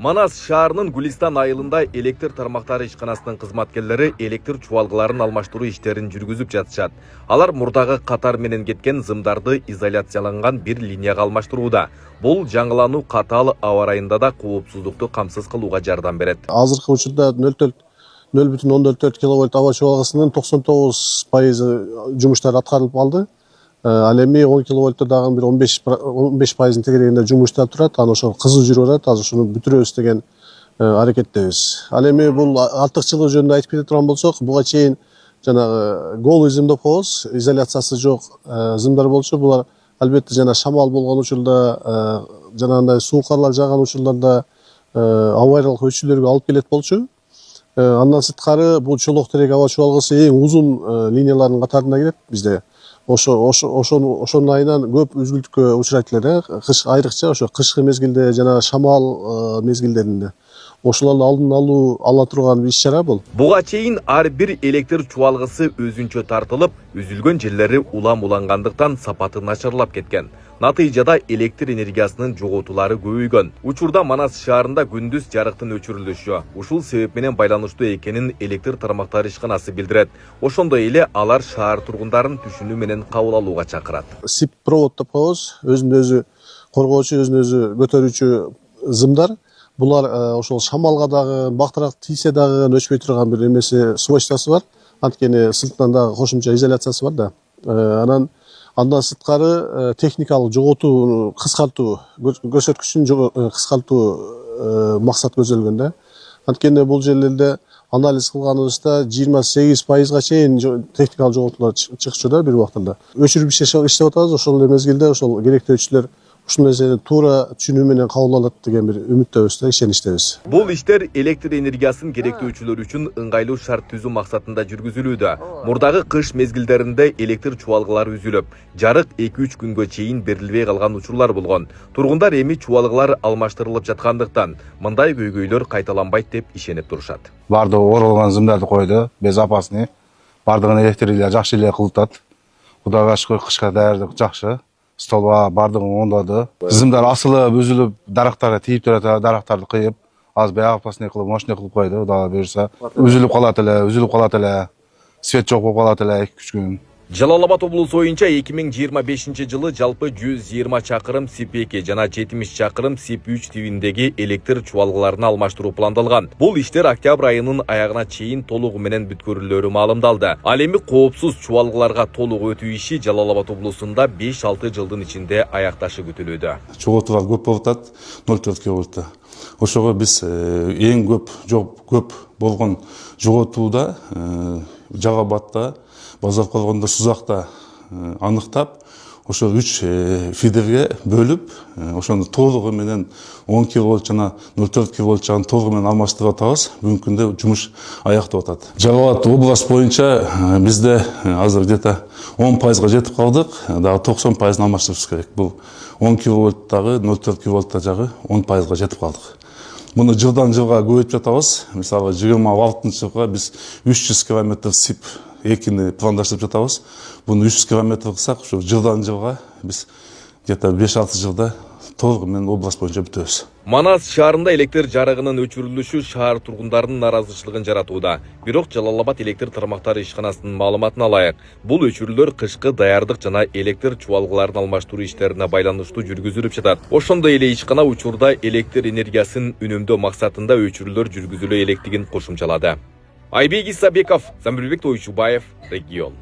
Манас шаарынын Гулистан айылында электр тармактары ишканасынын кызматкерлери электр чубалгыларын алмаштыруу иштерин жүргүзүп жатышат. Алар мурдагы катар менен кеткен зымдарды изоляцияланган бир линияга алмаштырууда. Бул жаңылануу катаал аба ырайында да коопсуздукту камсыз кылууга жардам берет. Азыркы учурда 0,04 киловольт аба чубалгысынын 99% жумуштары аткарылып алды. Ал эми 10 киловольтто дагы бир 15% тегерегинде жумуш иштеп турат. Аны ошо кызуу жүрүп атат. Азыр ушуну бүтүрөбүз деген аракеттебиз. Ал эми бул артыкчылыгы жөнүндө айтып кете турган болсок, буга чейин жанагы голый зым деп коебуз, изоляциясы жок зымдар болчу. Булар албетте жана шамал болгон учурда, жанагындай суукарлар жааган учурларда авариялык өчүүлөргө алып келет болчу. Андан сырткары бул чолок терек аба чубалгысы эң узун линиялардын катарына кирет бизде. Ошонун айынан көп үзгүлтүккө учурайт эле, айрыкча ошо кышкы мезгилде жана шамал мезгилдеринде. Ошолорду алдын ала турган иш чара бул. Буга чейин ар бир электр чубалгысы өзүнчө тартылып, үзүлгөн жерлери улам улангандыктан сапаты начарлап кеткен. Натыйжада электр энергиясынын жоготуулары көбөйгөн. Учурда Манас шаарында күндүз жарыктын өчүрүлүшү ушул себеп менен байланыштуу экенин электр тармактары ишканасы билдирет. Ошондой эле алар шаар тургундарын түшүнүү менен кабыл алууга чакырат. СИП провод деп коебуз, өзүн өзү коргоочу, өзүн өзү көтөрүүчү зымдар. Булар ошол шамалга дагы, бактырак тийсе дагы өчпөй турган бир эмеси свойствосы бар. Анткени сыртынан дагы кошумча изоляциясы бар да. Андан сырткары техникалык жоготууну кыскартуу, көрсөткүчүн кыскартуу максат көзөлгөн да. Анткени бул жерлерде анализ кылганыбызда 28%га чейин техникалык жоготуулар чыкчу да бир убактында. Өчүрүп иштеп атабыз, ошол эле мезгилде ошол керектөөчүлөр ушул нерсени туура түшүнүү менен кабыл алат деген бир үмүттөбүз да, ишеничтебиз. Бул иштер электр энергиясын керектөөчүлөр үчүн ыңгайлуу шарт түзүү максатында жүргүзүлүүдө. Мурдагы кыш мезгилдеринде электр чубалгылары үзүлүп, жарык 2-3 күнгө чейин берилбей калган учурлар болгон. Тургундар эми чубалгылар алмаштырылып жаткандыктан мындай көйгөйлөр кайталанбайт деп ишенип турушат. Бардыгы оролгон зымдарды койду, безопасный. Бардыгын электрлер жакшы эле кылып атат. Кудайга шүкүр, кышка даярдык жакшы. Столба бардыгын оңдоду. Зымдар асылып, үзүлүп, дарактарга тийип турат, дарактарды кыйып, аз безопасный кылып, мощный кылып койду. Кудайга буюрса, үзүлүп калат эле, свет жок болуп калат эле 2-3 күн. Жалал-Абад облусу боюнча 2025 жылы жалпы 120 чакырым СИП-2 жана 70 чакырым СИП-3 тибиндеги электр чубалгыларын алмаштыруу пландалган. Бул иштер октябрь айынын аягына чейин толугу менен бүткөрүлөөрү маалымдалды. Ал эми коопсуз чубалгыларга толук өтүү иши Жалал-Абад облусунда 5-6 жылдын ичинде аякташы күтүлүүдө. Чоготуулар көп болуп атат, 0,4 киловольтта. Ошого биз эң көп болгон жоготууда Жалал-Абадта, Базар Колгондо, Сузакта аныктап, ошо 3 фидерге бөлүп, ошону толугу менен 10 киловольт жана 0,4 киловольт жагын толугу менен алмаштырып атабыз. Бүгүнкү күндө жумуш аяктап атат. Жалал-Абад область боюнча бизде азыр где-то 10%га жетип калдык, дагы 90%ын алмаштырышыбыз керек. Бул 10 киловольттагы 0,4 киловольттагы 10%га жетип калдык. Муну жылдан жылга көбөйтүп жатабыз. Мисалы 26-жылга биз 300 километр СИП экини пландаштырып жатабыз. Буну 300 километр кылсак, ушу жылдан жылга биз где-то 5-6 жылда толугу менен область боюнча бүтөбүз. Манас шаарында электр жарыгынын өчүрүлүшү шаар тургундарынын наразычылыгын жаратууда. Бирок Жалал-Абад электр тармактары ишканасынын маалыматына ылайык, бул өчүрүүлөр кышкы даярдык жана электр чубалгыларын алмаштыруу иштерине байланыштуу жүргүзүлүп жатат. Ошондой эле ишкана учурда электр энергиясын үнөмдөө максатында өчүрүүлөр жүргүзүлө электигин кошумчалады. Айбек Исабеков, Замирбек Тойчубаев, Регион.